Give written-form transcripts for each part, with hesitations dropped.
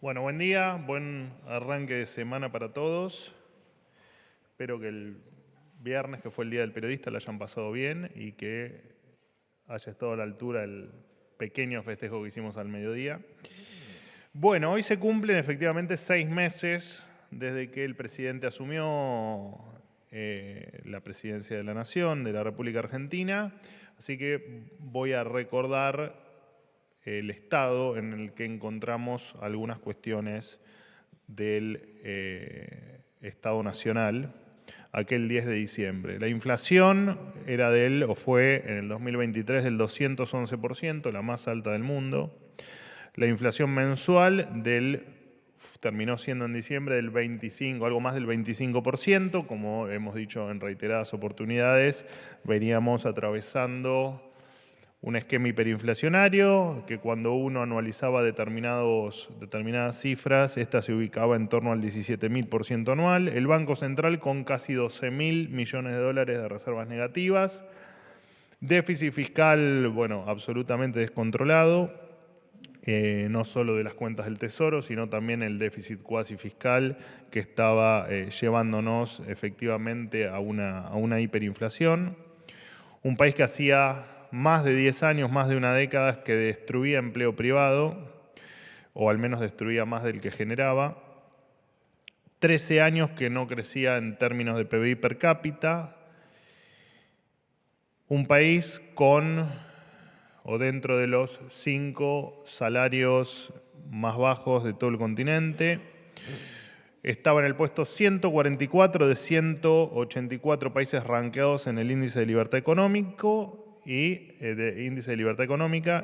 Bueno, buen día, buen arranque de semana para todos. Espero que el viernes, que fue el Día del Periodista, lo hayan pasado bien y que haya estado a la altura el pequeño festejo que hicimos al mediodía. Bueno, hoy se cumplen efectivamente 6 meses desde que el presidente asumió la presidencia de la Nación, de la República Argentina, así que voy a recordar el estado en el que encontramos algunas cuestiones del Estado Nacional aquel 10 de diciembre. La inflación era o fue en el 2023 del 211%, la más alta del mundo. La inflación mensual terminó siendo en diciembre del 25, algo más del 25%, como hemos dicho en reiteradas oportunidades, veníamos atravesando un esquema hiperinflacionario que cuando uno anualizaba determinadas cifras, esta se ubicaba en torno al 17.000% anual. El Banco Central con casi 12.000 millones de dólares de reservas negativas. Déficit fiscal, bueno, absolutamente descontrolado, no solo de las cuentas del Tesoro, sino también el déficit cuasi fiscal que estaba llevándonos efectivamente a una hiperinflación. Un país que hacía más de 10 años, más de una década, que destruía empleo privado, o al menos destruía más del que generaba. 13 años que no crecía en términos de PBI per cápita. Un país dentro de los 5 salarios más bajos de todo el continente. Estaba en el puesto 144 de 184 países rankeados en el índice de libertad económica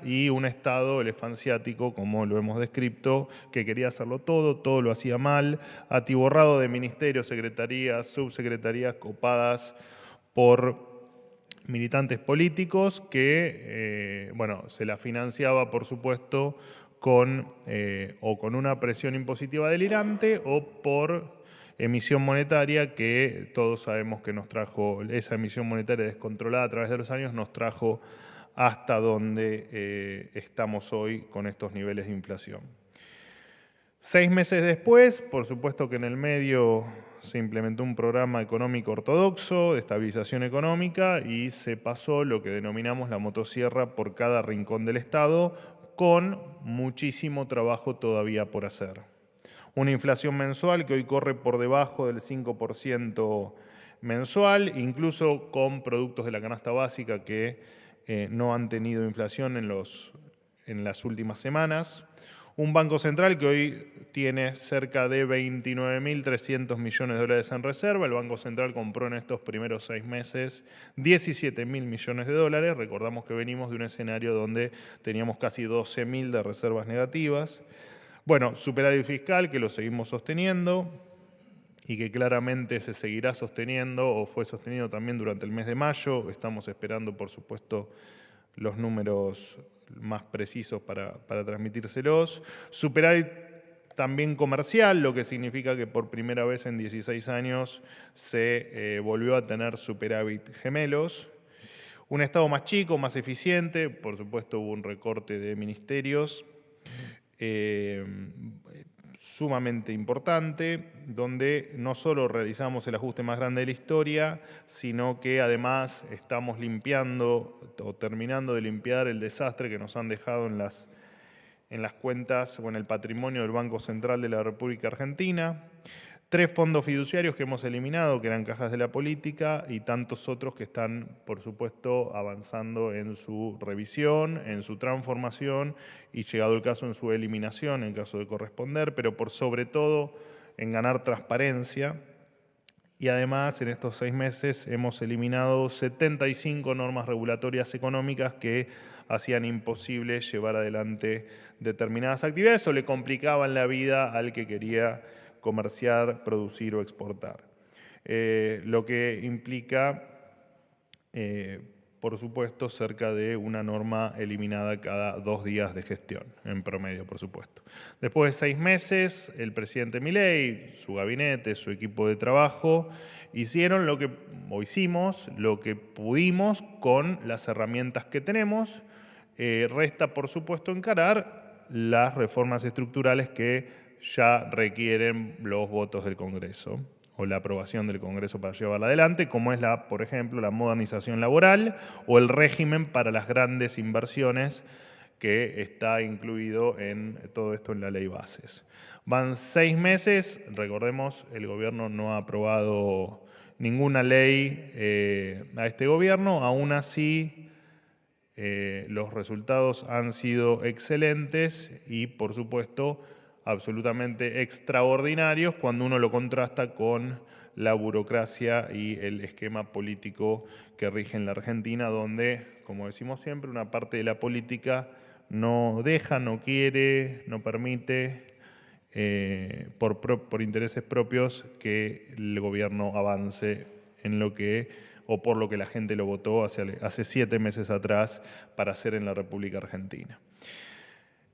y un estado elefanciático, como lo hemos descrito, que quería hacerlo todo lo hacía mal, atiborrado de ministerios, secretarías, subsecretarías copadas por militantes políticos que, se la financiaba, por supuesto, con una presión impositiva delirante o por emisión monetaria que todos sabemos que nos trajo, esa emisión monetaria descontrolada a través de los años nos trajo hasta donde estamos hoy con estos niveles de inflación. 6 meses después, por supuesto que en el medio se implementó un programa económico ortodoxo de estabilización económica y se pasó lo que denominamos la motosierra por cada rincón del Estado, con muchísimo trabajo todavía por hacer. Una inflación mensual que hoy corre por debajo del 5% mensual, incluso con productos de la canasta básica que no han tenido inflación en las últimas semanas. Un Banco Central que hoy tiene cerca de 29.300 millones de dólares en reserva. El Banco Central compró en estos primeros 6 meses 17.000 millones de dólares. Recordamos que venimos de un escenario donde teníamos casi 12.000 de reservas negativas. Bueno, superávit fiscal que lo seguimos sosteniendo y que claramente se seguirá sosteniendo o fue sostenido también durante el mes de mayo. Estamos esperando, por supuesto, los números más precisos para transmitírselos. Superávit también comercial, lo que significa que por primera vez en 16 años se volvió a tener superávit gemelos. Un Estado más chico, más eficiente, por supuesto hubo un recorte de ministerios sumamente importante, donde no solo realizamos el ajuste más grande de la historia, sino que además estamos limpiando o terminando de limpiar el desastre que nos han dejado en las cuentas o en el patrimonio del Banco Central de la República Argentina. 3 fondos fiduciarios que hemos eliminado, que eran cajas de la política, y tantos otros que están, por supuesto, avanzando en su revisión, en su transformación y, llegado el caso, en su eliminación, en caso de corresponder, pero por sobre todo en ganar transparencia. Y además, en estos 6 meses hemos eliminado 75 normas regulatorias económicas que hacían imposible llevar adelante determinadas actividades o le complicaban la vida al que quería comerciar, producir o exportar. Lo que implica, por supuesto, cerca de una norma eliminada cada 2 días de gestión, en promedio, por supuesto. Después de 6 meses, el presidente Milei, su gabinete, su equipo de trabajo, hicimos lo que pudimos con las herramientas que tenemos. Resta, por supuesto, encarar las reformas estructurales que ya requieren los votos del Congreso o la aprobación del Congreso para llevarla adelante, como es, por ejemplo, la modernización laboral o el régimen para las grandes inversiones que está incluido en todo esto en la ley bases. Van 6 meses, recordemos, el gobierno no ha aprobado ninguna ley a este gobierno, aún así los resultados han sido excelentes y, por supuesto, absolutamente extraordinarios cuando uno lo contrasta con la burocracia y el esquema político que rige en la Argentina, donde, como decimos siempre, una parte de la política no deja, no quiere, no permite, por intereses propios, que el gobierno avance en lo que o por lo que la gente lo votó hace 7 meses atrás para hacer en la República Argentina.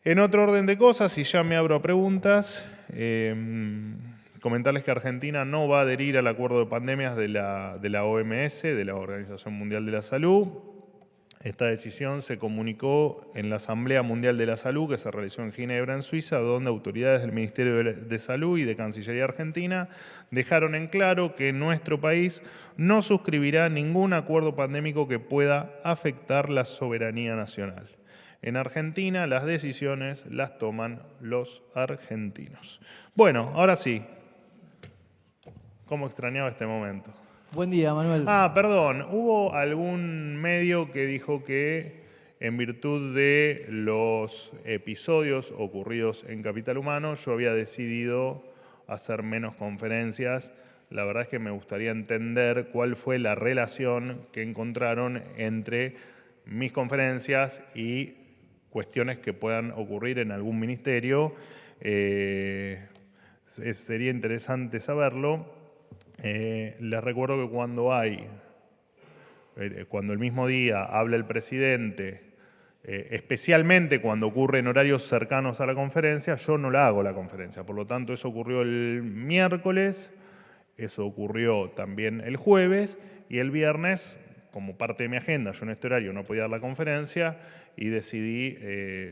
En otro orden de cosas, y ya me abro a preguntas, comentarles que Argentina no va a adherir al acuerdo de pandemias de la OMS, de la Organización Mundial de la Salud. Esta decisión se comunicó en la Asamblea Mundial de la Salud que se realizó en Ginebra, en Suiza, donde autoridades del Ministerio de Salud y de Cancillería Argentina dejaron en claro que nuestro país no suscribirá ningún acuerdo pandémico que pueda afectar la soberanía nacional. En Argentina las decisiones las toman los argentinos. Bueno, ahora sí. ¿Cómo extrañaba este momento? Buen día, Manuel. Perdón, hubo algún medio que dijo que en virtud de los episodios ocurridos en Capital Humano yo había decidido hacer menos conferencias. La verdad es que me gustaría entender cuál fue la relación que encontraron entre mis conferencias y cuestiones que puedan ocurrir en algún ministerio. Sería interesante saberlo. Les recuerdo que cuando el mismo día habla el presidente, especialmente cuando ocurre en horarios cercanos a la conferencia, yo no la hago la conferencia. Por lo tanto, eso ocurrió el miércoles, eso ocurrió también el jueves y el viernes, como parte de mi agenda, yo en este horario no podía dar la conferencia y decidí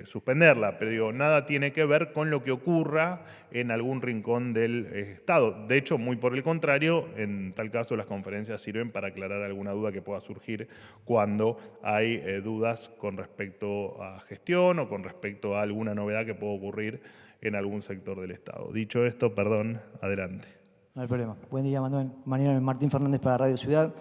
suspenderla. Pero digo, nada tiene que ver con lo que ocurra en algún rincón del Estado. De hecho, muy por el contrario, en tal caso las conferencias sirven para aclarar alguna duda que pueda surgir cuando hay dudas con respecto a gestión o con respecto a alguna novedad que pueda ocurrir en algún sector del Estado. Dicho esto, perdón, adelante. No hay problema. Buen día, Manuel. Martín Fernández para Radio Ciudad.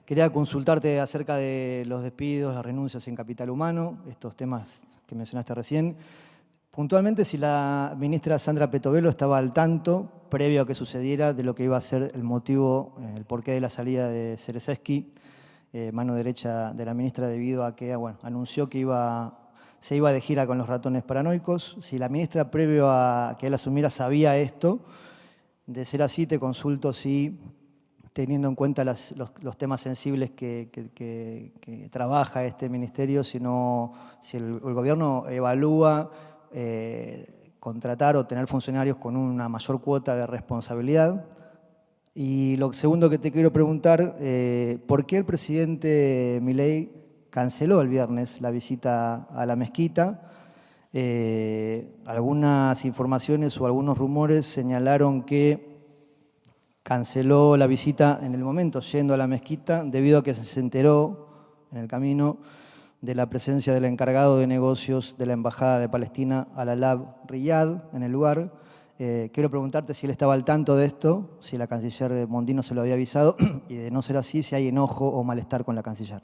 Quería consultarte acerca de los despidos, las renuncias en Capital Humano, estos temas que mencionaste recién. Puntualmente, si la ministra Sandra Petovelo estaba al tanto, previo a que sucediera, de lo que iba a ser el motivo, el porqué de la salida de Cereseski, mano derecha de la ministra, debido a que anunció que se iba de gira con los ratones paranoicos. Si la ministra, previo a que él asumiera, sabía esto, de ser así, te consulto si, teniendo en cuenta los temas sensibles que trabaja este ministerio, si el gobierno evalúa contratar o tener funcionarios con una mayor cuota de responsabilidad. Y lo segundo que te quiero preguntar, ¿por qué el presidente Milei canceló el viernes la visita a la mezquita? Algunas informaciones o algunos rumores señalaron que canceló la visita en el momento yendo a la mezquita debido a que se enteró en el camino de la presencia del encargado de negocios de la Embajada de Palestina, Al-Alab Riyad, en el lugar. Quiero preguntarte si él estaba al tanto de esto, si la canciller Mondino se lo había avisado y, de no ser así, si hay enojo o malestar con la canciller.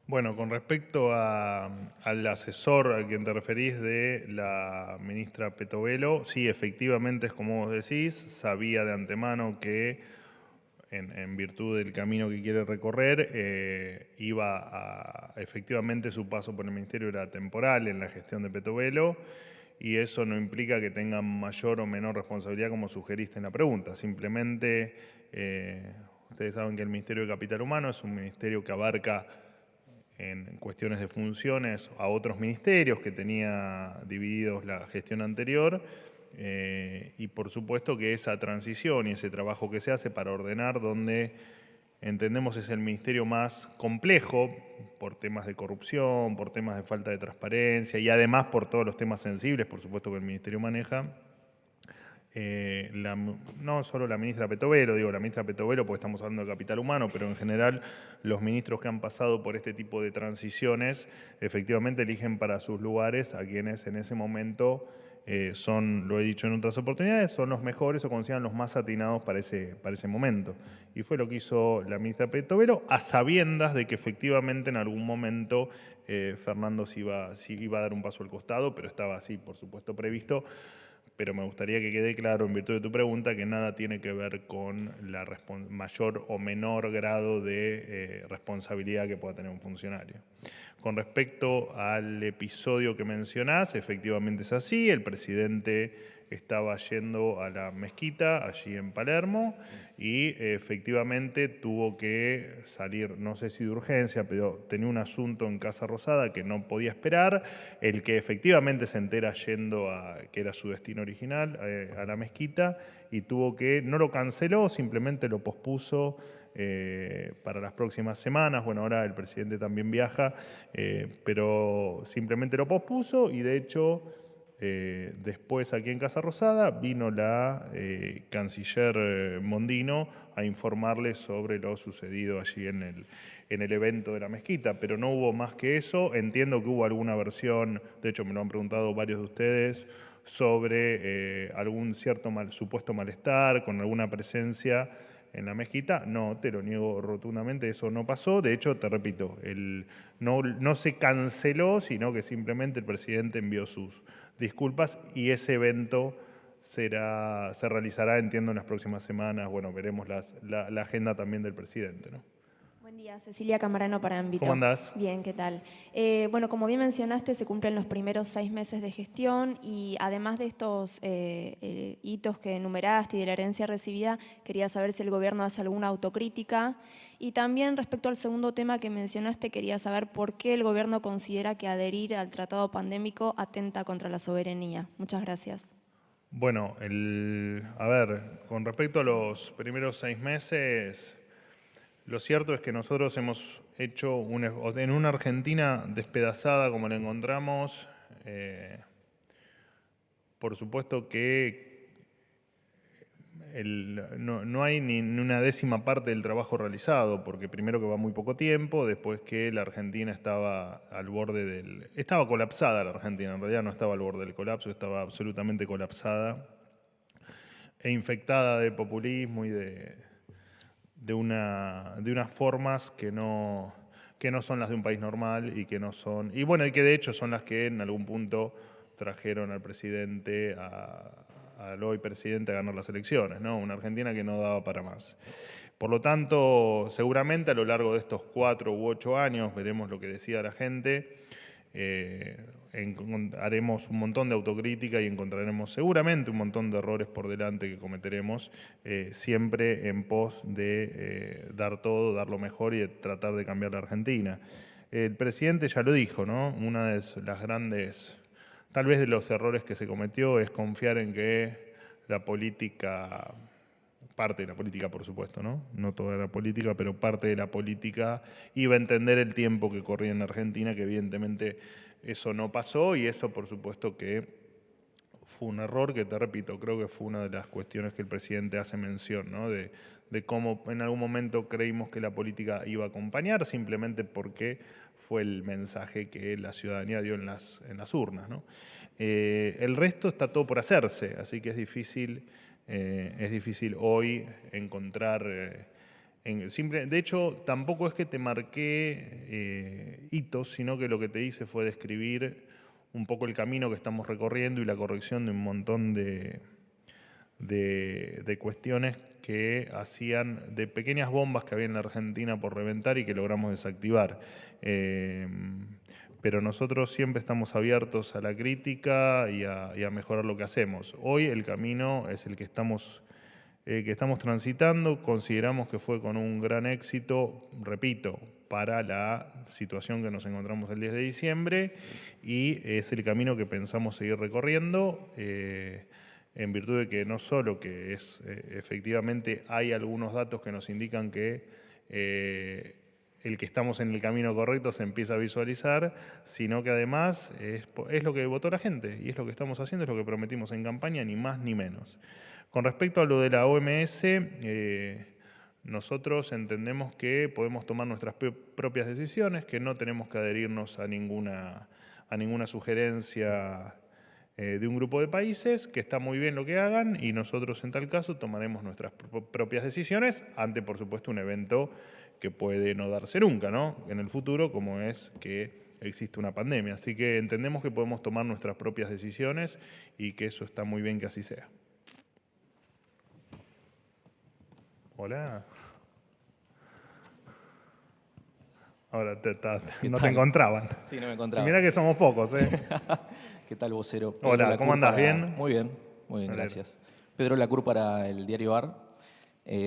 Bueno, con respecto al asesor al quien te referís de la ministra Petovelo, sí, efectivamente es como vos decís, sabía de antemano que en virtud del camino que quiere recorrer, efectivamente su paso por el ministerio era temporal en la gestión de Petovelo y eso no implica que tenga mayor o menor responsabilidad como sugeriste en la pregunta. Simplemente, ustedes saben que el Ministerio de Capital Humano es un ministerio que abarca en cuestiones de funciones a otros ministerios que tenía divididos la gestión anterior y por supuesto que esa transición y ese trabajo que se hace para ordenar donde entendemos es el ministerio más complejo por temas de corrupción, por temas de falta de transparencia y además por todos los temas sensibles, por supuesto, que el ministerio maneja, no solo la ministra Petovelo, digo la ministra Petovelo porque estamos hablando de capital humano, pero en general los ministros que han pasado por este tipo de transiciones efectivamente eligen para sus lugares a quienes en ese momento son, lo he dicho en otras oportunidades, son los mejores o consideran los más atinados para ese momento. Y fue lo que hizo la ministra Petovelo, a sabiendas de que efectivamente en algún momento Fernando sí iba a dar un paso al costado, pero estaba así, por supuesto, previsto. Pero me gustaría que quede claro, en virtud de tu pregunta, que nada tiene que ver con la mayor o menor grado de responsabilidad que pueda tener un funcionario. Con respecto al episodio que mencionás, efectivamente es así. El presidente estaba yendo a la mezquita allí en Palermo y efectivamente tuvo que salir, no sé si de urgencia, pero tenía un asunto en Casa Rosada que no podía esperar. El que efectivamente se entera yendo que era su destino original, a la mezquita, y tuvo que, no lo canceló, simplemente lo pospuso para las próximas semanas. Bueno, ahora el presidente también viaja, pero simplemente lo pospuso y de hecho después aquí en Casa Rosada vino la canciller Mondino a informarle sobre lo sucedido allí en el evento de la mezquita, pero no hubo más que eso. Entiendo que hubo alguna versión, de hecho me lo han preguntado varios de ustedes, sobre algún cierto supuesto malestar con alguna presencia en la mezquita. No, te lo niego rotundamente, eso no pasó. De hecho, te repito, no se canceló, sino que simplemente el presidente envió sus disculpas y ese evento se realizará, entiendo, en las próximas semanas. Bueno, veremos la agenda también del presidente, ¿no? Buen día, Cecilia Camarano para Ámbito. ¿Cómo andás? Bien, ¿qué tal? Bueno, como bien mencionaste, se cumplen los primeros 6 meses de gestión y además de estos hitos que enumeraste y de la herencia recibida, quería saber si el gobierno hace alguna autocrítica. Y también respecto al segundo tema que mencionaste, quería saber por qué el gobierno considera que adherir al tratado pandémico atenta contra la soberanía. Muchas gracias. Bueno, a ver, con respecto a los primeros 6 meses, lo cierto es que nosotros hemos hecho, en una Argentina despedazada como la encontramos, por supuesto que no hay ni una décima parte del trabajo realizado, porque primero que va muy poco tiempo, después que la Argentina estaba al borde estaba colapsada la Argentina, en realidad no estaba al borde del colapso, estaba absolutamente colapsada e infectada de populismo y de unas formas que no son las de un país normal y que no son, y bueno, y que de hecho son las que en algún punto trajeron al presidente, al hoy presidente, a ganar las elecciones, ¿no? Una Argentina que no daba para más. Por lo tanto, seguramente a lo largo de estos 4 u 8 años veremos lo que decida la gente. Haremos un montón de autocrítica y encontraremos seguramente un montón de errores por delante que cometeremos, siempre en pos de dar todo, dar lo mejor y de tratar de cambiar la Argentina. El presidente ya lo dijo, ¿no? Una de las grandes, tal vez de los errores que se cometió es confiar en que la política, parte de la política por supuesto, ¿no? No toda la política, pero parte de la política iba a entender el tiempo que corría en Argentina, que evidentemente eso no pasó y eso por supuesto que fue un error que, te repito, creo que fue una de las cuestiones que el presidente hace mención, ¿no? De cómo en algún momento creímos que la política iba a acompañar simplemente porque fue el mensaje que la ciudadanía dio en las urnas, ¿no? El resto está todo por hacerse, así que es difícil hoy encontrar. De hecho, tampoco es que te marqué hitos, sino que lo que te hice fue describir un poco el camino que estamos recorriendo y la corrección de un montón de cuestiones que hacían, de pequeñas bombas que había en la Argentina por reventar y que logramos desactivar. Pero nosotros siempre estamos abiertos a la crítica y a mejorar lo que hacemos. Hoy el camino es el que estamos transitando, consideramos que fue con un gran éxito, repito, para la situación que nos encontramos el 10 de diciembre y es el camino que pensamos seguir recorriendo, en virtud de que no solo que efectivamente hay algunos datos que nos indican que el que estamos en el camino correcto se empieza a visualizar, sino que además es lo que votó la gente y es lo que estamos haciendo, es lo que prometimos en campaña, ni más ni menos. Con respecto a lo de la OMS, nosotros entendemos que podemos tomar nuestras propias decisiones, que no tenemos que adherirnos a ninguna sugerencia de un grupo de países, que está muy bien lo que hagan y nosotros en tal caso tomaremos nuestras propias decisiones ante, por supuesto, un evento que puede no darse nunca, ¿no? En el futuro, como es que existe una pandemia. Así que entendemos que podemos tomar nuestras propias decisiones y que eso está muy bien que así sea. Hola. Ahora no te encontraban. Sí, no me encontraba. Mirá que somos pocos, ¿eh? ¿Qué tal, vocero? Hola, Pedro ¿cómo Lacour andás? ¿Bien? Muy bien, gracias. Pedro Lacour para el diario AR.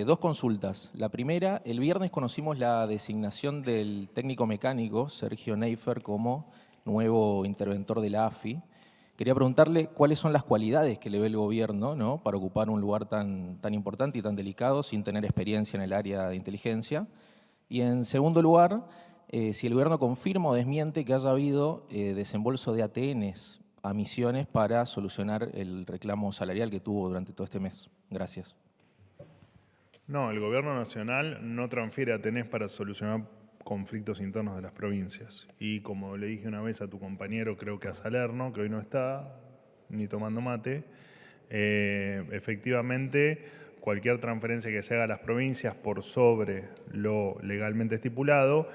Dos consultas. La primera, el viernes conocimos la designación del técnico mecánico Sergio Neifer como nuevo interventor de la AFI. Quería preguntarle cuáles son las cualidades que le ve el gobierno, ¿no?, para ocupar un lugar tan importante y tan delicado sin tener experiencia en el área de inteligencia. Y en segundo lugar, si el gobierno confirma o desmiente que haya habido desembolso de ATNs a Misiones para solucionar el reclamo salarial que tuvo durante todo este mes. Gracias. No, el gobierno nacional no transfiere ATNs para solucionar conflictos internos de las provincias. Y como le dije una vez a tu compañero, creo que a Salerno, que hoy no está ni tomando mate, efectivamente cualquier transferencia que se haga a las provincias por sobre lo legalmente estipulado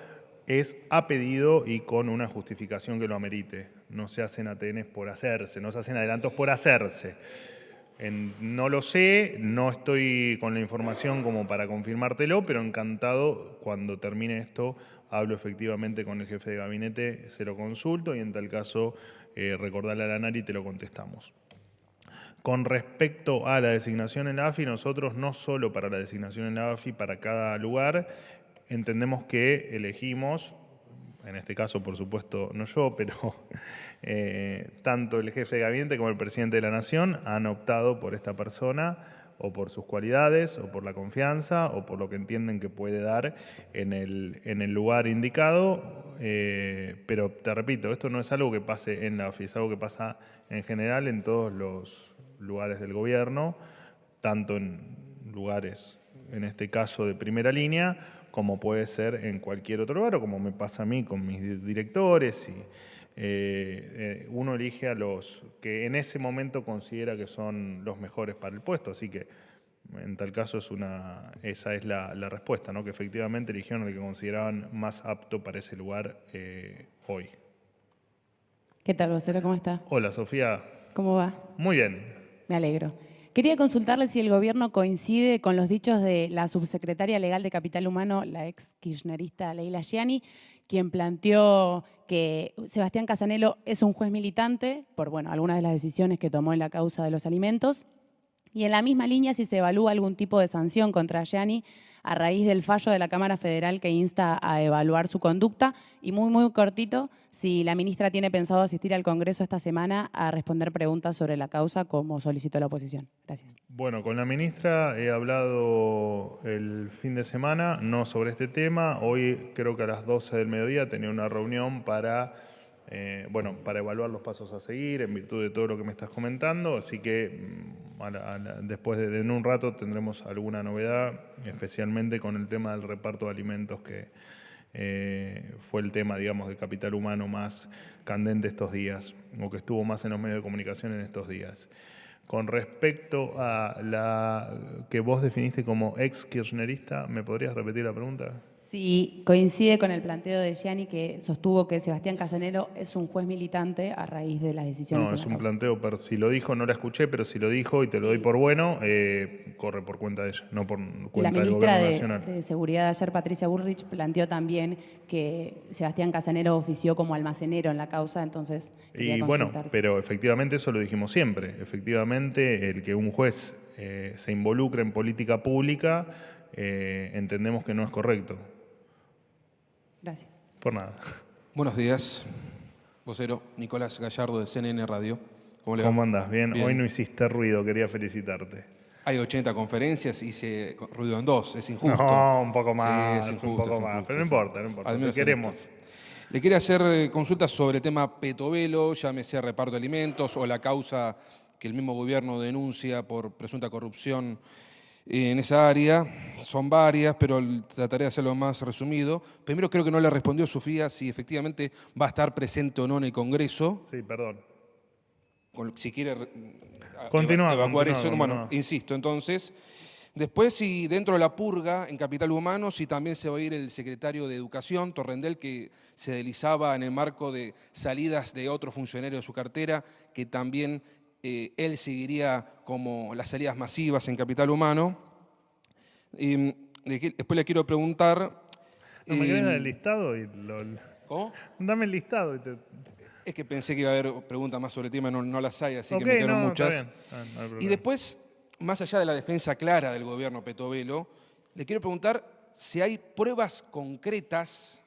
es a pedido y con una justificación que lo amerite. No se hacen ATNs por hacerse, no se hacen adelantos por hacerse. No lo sé, no estoy con la información como para confirmártelo, pero encantado, cuando termine esto, hablo efectivamente con el jefe de gabinete, se lo consulto y en tal caso recordarle a la NARI y te lo contestamos. Con respecto a la designación en la AFI, nosotros no solo para la designación en la AFI, para cada lugar, entendemos que elegimos, en este caso por supuesto no yo, pero tanto el jefe de gabinete como el presidente de la Nación han optado por esta persona o por sus cualidades o por la confianza o por lo que entienden que puede dar en el lugar indicado, pero te repito, esto no es algo que pase en la AFI, es algo que pasa en general en todos los lugares del gobierno, tanto en lugares, en este caso de primera línea, como puede ser en cualquier otro lugar, o como me pasa a mí con mis directores. Uno elige a los que en ese momento considera que son los mejores para el puesto, así que en tal caso esa es la respuesta, ¿no? Que efectivamente eligieron al que consideraban más apto para ese lugar hoy. ¿Qué tal, vocero? ¿Cómo está? Hola, Sofía. ¿Cómo va? Muy bien. Me alegro. Quería consultarle si el gobierno coincide con los dichos de la subsecretaria legal de Capital Humano, la ex kirchnerista Leila Gianni, quien planteó que Sebastián Casanelo es un juez militante por algunas de las decisiones que tomó en la causa de los alimentos. Y en la misma línea, si se evalúa algún tipo de sanción contra Gianni a raíz del fallo de la Cámara Federal que insta a evaluar su conducta. Y muy cortito, si la ministra tiene pensado asistir al Congreso esta semana a responder preguntas sobre la causa como solicitó la oposición. Gracias. Bueno, con la ministra he hablado el fin de semana, no sobre este tema. Hoy creo que a las 12 del mediodía tenía una reunión para evaluar los pasos a seguir en virtud de todo lo que me estás comentando. Así que después en un rato tendremos alguna novedad, especialmente con el tema del reparto de alimentos que fue el tema, digamos, de Capital Humano más candente estos días, o que estuvo más en los medios de comunicación en estos días. Con respecto a la que vos definiste como ex kirchnerista, ¿me podrías repetir la pregunta? Si coincide con el planteo de Gianni, que sostuvo que Sebastián Casanelo es un juez militante a raíz de las decisiones. No, es un planteo, pero si lo dijo, no la escuché, pero si lo dijo y te lo doy por bueno, corre por cuenta de ella, no por cuenta del Gobierno Nacional. La ministra de Seguridad ayer, Patricia Bullrich, planteó también que Sebastián Casanelo ofició como almacenero en la causa, entonces y bueno, pero efectivamente eso lo dijimos siempre. Efectivamente, el que un juez se involucre en política pública, entendemos que no es correcto. Gracias. Por nada. Buenos días, vocero. Nicolás Gallardo de CNN Radio. ¿Cómo le va? ¿Cómo andás? ¿Bien? Bien. Hoy no hiciste ruido, quería felicitarte. hay 80 conferencias y se ruido en 2, es injusto. No, un poco más, Sí, es un injusto, poco es más. injusto, Pero no sí. importa, no importa. Al Te menos queremos. en esto. Le quería hacer consultas sobre el tema Petovelo, llámese reparto de alimentos o la causa que el mismo gobierno denuncia por presunta corrupción en esa área. Son varias, pero trataré de hacerlo más resumido. Primero, creo que no le respondió Sofía si efectivamente va a estar presente o no en el Congreso. Sí, perdón. Si quiere Continúa, evacuar continúa, eso, bueno, continúa. insisto, entonces. Después, si dentro de la purga en Capital Humano, si también se va a ir el secretario de Educación, Torrendel, que se deslizaba en el marco de salidas de otro funcionario de su cartera, que también él seguiría como las salidas masivas en Capital Humano. Después le quiero preguntar... ¿No me querés dar el listado? ¿Cómo? Dame el listado. Es que pensé que iba a haber preguntas más sobre el tema, no las hay, así Ok, que me quedaron no, muchas. está bien. No hay Y problema. después, más allá de la defensa clara del gobierno Petovelo, le quiero preguntar si hay pruebas concretas,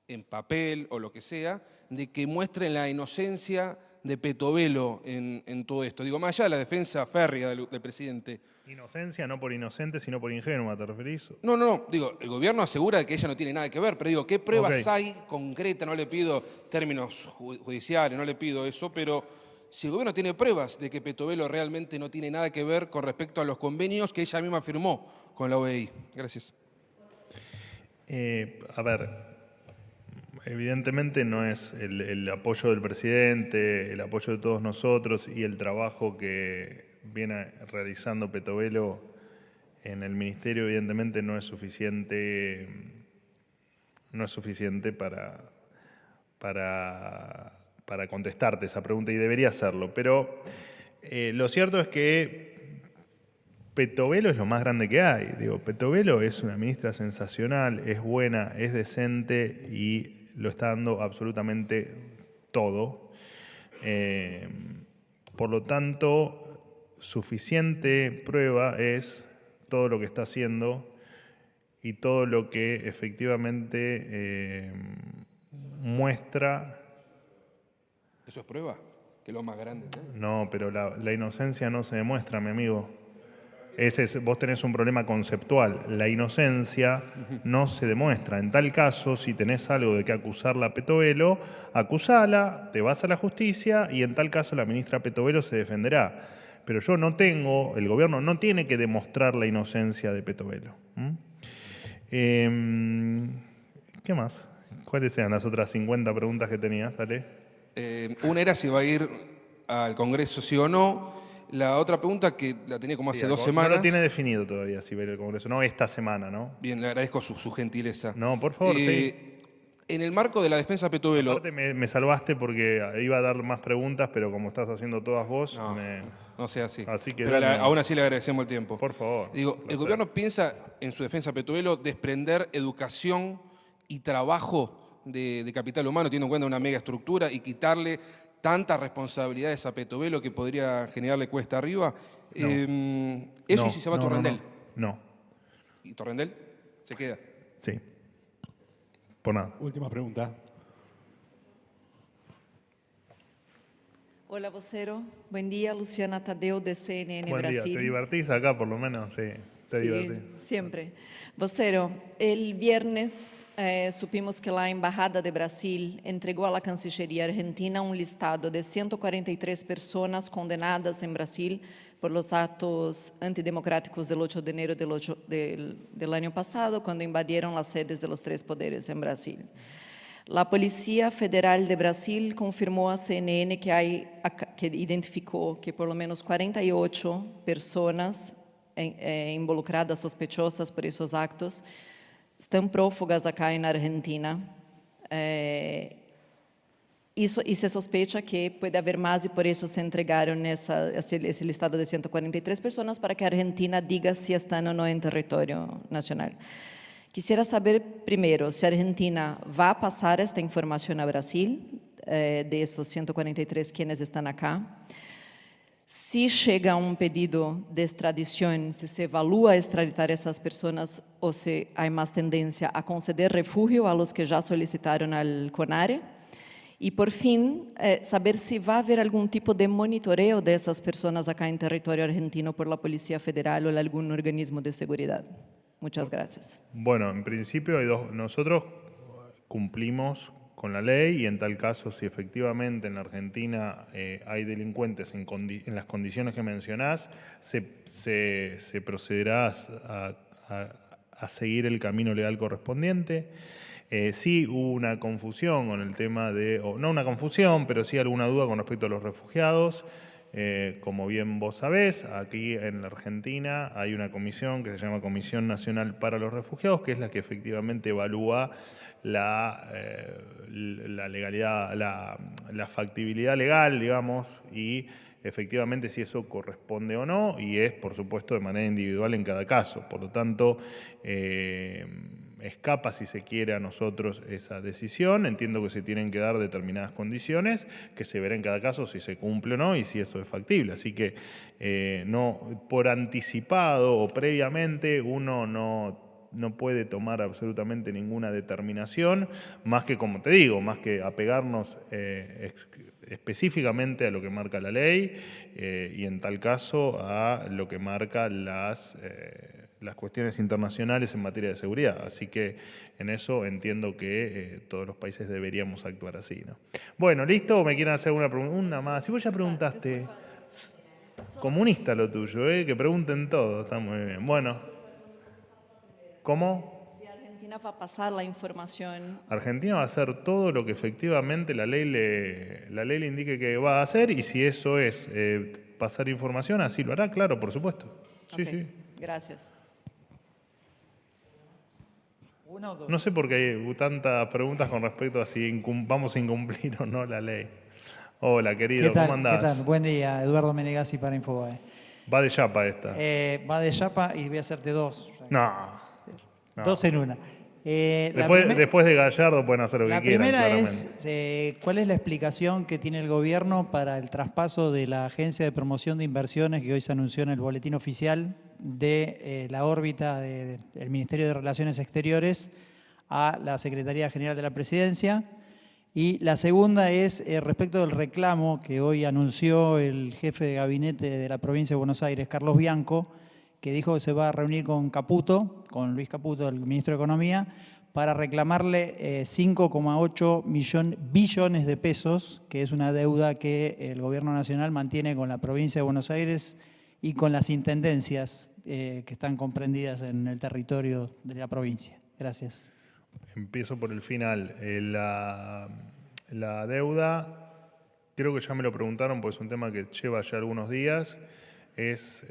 en papel o lo que sea, de que muestren la inocencia de Petovelo en todo esto. Digo, más allá de la defensa férrea del presidente. Inocencia, no por inocente, sino por ingenua, ¿te referís? No, digo, el gobierno asegura que ella no tiene nada que ver, pero digo, ¿qué pruebas Ok. hay concretas? No le pido términos judiciales, no le pido eso, pero si el gobierno tiene pruebas de que Petovelo realmente no tiene nada que ver con respecto a los convenios que ella misma firmó con la OEI. Gracias. A ver, evidentemente no es el apoyo del presidente, el apoyo de todos nosotros y el trabajo que viene realizando Petovelo en el ministerio, evidentemente no es suficiente para contestarte esa pregunta y debería hacerlo. Pero lo cierto es que Petovelo es lo más grande que hay. Digo, Petovelo es una ministra sensacional, es buena, es decente y lo está dando absolutamente todo. Por lo tanto, suficiente prueba es todo lo que está haciendo y todo lo que efectivamente muestra. ¿Eso es prueba? Que es lo más grande, ¿no? No, pero la inocencia no se demuestra, mi amigo. Vos tenés un problema conceptual. La inocencia no se demuestra. En tal caso, si tenés algo de que acusarla a Petovelo, acusala, te vas a la justicia y en tal caso la ministra Petovelo se defenderá. Pero yo no tengo, el gobierno no tiene que demostrar la inocencia de Petovelo. ¿Qué más? ¿Cuáles eran las otras 50 preguntas que tenías? Dale. Una era si va a ir al Congreso sí o no. La otra pregunta, que la tenía como hace 2 semanas. No lo tiene definido todavía si va a ir al Congreso. No esta semana, ¿no? Bien, le agradezco su gentileza. No, por favor, sí. En el marco de la defensa Petovelo... Aparte me salvaste porque iba a dar más preguntas, pero como estás haciendo todas vos, No sea así. Así que pero dale. aún así le agradecemos el tiempo. Por favor. Digo, ¿el gobierno piensa en su defensa Petovelo desprender educación y trabajo de capital humano, teniendo en cuenta una mega estructura y quitarle tantas responsabilidades a Petovelo que podría generarle cuesta arriba? No. Eso No, y si se va a no, Torrendel. No. ¿Y Torrendel se queda? Sí. Por nada. Última pregunta. Hola, vocero. Buen día, Luciana Tadeu, de CNN Buen día. Brasil. ¿Te divertís acá por lo menos? Sí, te Sí, divertís. siempre. Vocero, el viernes supimos que la Embajada de Brasil entregó a la Cancillería Argentina un listado de 143 personas condenadas en Brasil por los actos antidemocráticos del 8 de enero del año pasado, cuando invadieron las sedes de los 3 poderes en Brasil. La Policía Federal de Brasil confirmó a CNN que identificó que por lo menos 48 personas involucradas, sospechosas por esos actos, están prófugas acá en Argentina. Y se sospecha que puede haber más y por eso se entregaron ese listado de 143 personas para que Argentina diga si están o no en territorio nacional. Quisiera saber primero si Argentina va a pasar esta información a Brasil, de esos 143 quienes están acá. Si llega un pedido de extradición, si se evalúa extraditar esas personas o si hay más tendencia a conceder refugio a los que ya solicitaron al CONARE. Y por fin, saber si va a haber algún tipo de monitoreo de esas personas acá en territorio argentino por la Policía Federal o algún organismo de seguridad. Muchas gracias. Bueno, en principio nosotros cumplimos con la ley y en tal caso, si efectivamente en la Argentina hay delincuentes en las condiciones que mencionás, se procederá a seguir el camino legal correspondiente. Sí hubo una confusión con el tema o no una confusión, pero sí alguna duda con respecto a los refugiados. Como bien vos sabés, aquí en la Argentina hay una comisión que se llama Comisión Nacional para los Refugiados, que es la que efectivamente evalúa la legalidad, la factibilidad legal, digamos, y efectivamente si eso corresponde o no, y es, por supuesto, de manera individual en cada caso. Por lo tanto, escapa, si se quiere, a nosotros esa decisión. Entiendo que se tienen que dar determinadas condiciones, que se verá en cada caso si se cumple o no y si eso es factible. Así que no, por anticipado o previamente uno no puede tomar absolutamente ninguna determinación, más que, como te digo, más que apegarnos específicamente a lo que marca la ley y en tal caso a lo que marca las cuestiones internacionales en materia de seguridad. Así que en eso entiendo que todos los países deberíamos actuar así, ¿no? Bueno, ¿listo? ¿Me quieren hacer una pregunta? Una más. Si vos ya preguntaste, comunista lo tuyo, que pregunten todo, está muy bien. Bueno, ¿cómo? Si Argentina va a pasar la información. Argentina va a hacer todo lo que efectivamente la ley le indique que va a hacer y si eso es pasar información, así lo hará, claro, por supuesto. Sí, Ok, sí. gracias. ¿Una o dos? No sé por qué hay tantas preguntas con respecto a si vamos a incumplir o no la ley. Hola, querido, ¿cómo andás? ¿Qué tal? Buen día, Eduardo Menegazzi para Infobae. Va de chapa esta. Va de chapa y voy a hacerte dos. No. Dos en una. Después de Gallardo pueden hacer lo que quieran, primera claramente. es, ¿cuál es la explicación que tiene el gobierno para el traspaso de la Agencia de Promoción de Inversiones que hoy se anunció en el boletín oficial de la órbita del Ministerio de Relaciones Exteriores a la Secretaría General de la Presidencia? Y la segunda es respecto del reclamo que hoy anunció el jefe de gabinete de la provincia de Buenos Aires, Carlos Bianco, que dijo que se va a reunir con Luis Caputo, el ministro de Economía, para reclamarle 5,8 billones de pesos, que es una deuda que el Gobierno Nacional mantiene con la provincia de Buenos Aires y con las intendencias que están comprendidas en el territorio de la provincia. Gracias. Empiezo por el final. La deuda, creo que ya me lo preguntaron, porque es un tema que lleva ya algunos días. Es,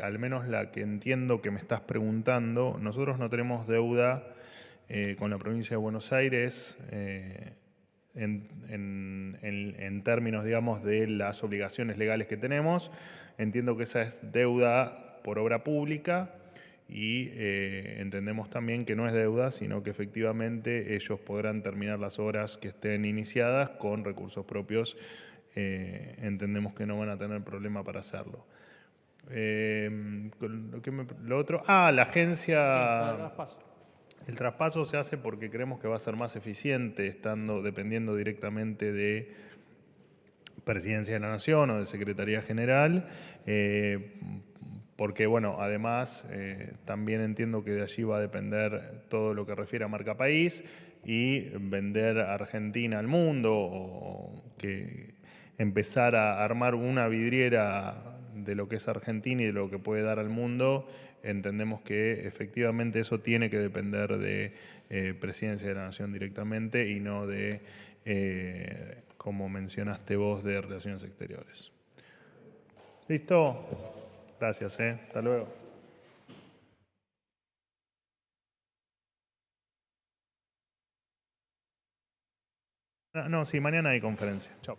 al menos la que entiendo que me estás preguntando, nosotros no tenemos deuda con la provincia de Buenos Aires en términos, digamos, de las obligaciones legales que tenemos. Entiendo que esa es deuda por obra pública y entendemos también que no es deuda, sino que efectivamente ellos podrán terminar las obras que estén iniciadas con recursos propios. Entendemos que no van a tener problema para hacerlo. Lo otro, la agencia. Sí, el traspaso. El traspaso se hace porque creemos que va a ser más eficiente dependiendo directamente de Presidencia de la Nación o de Secretaría General, porque bueno, además también entiendo que de allí va a depender todo lo que refiere a marca país y vender a Argentina al mundo o que empezar a armar una vidriera de lo que es Argentina y de lo que puede dar al mundo, entendemos que efectivamente eso tiene que depender de Presidencia de la Nación directamente y no de, como mencionaste vos, de Relaciones Exteriores. ¿Listo? Gracias, hasta luego. No, sí, mañana hay conferencia. Chao.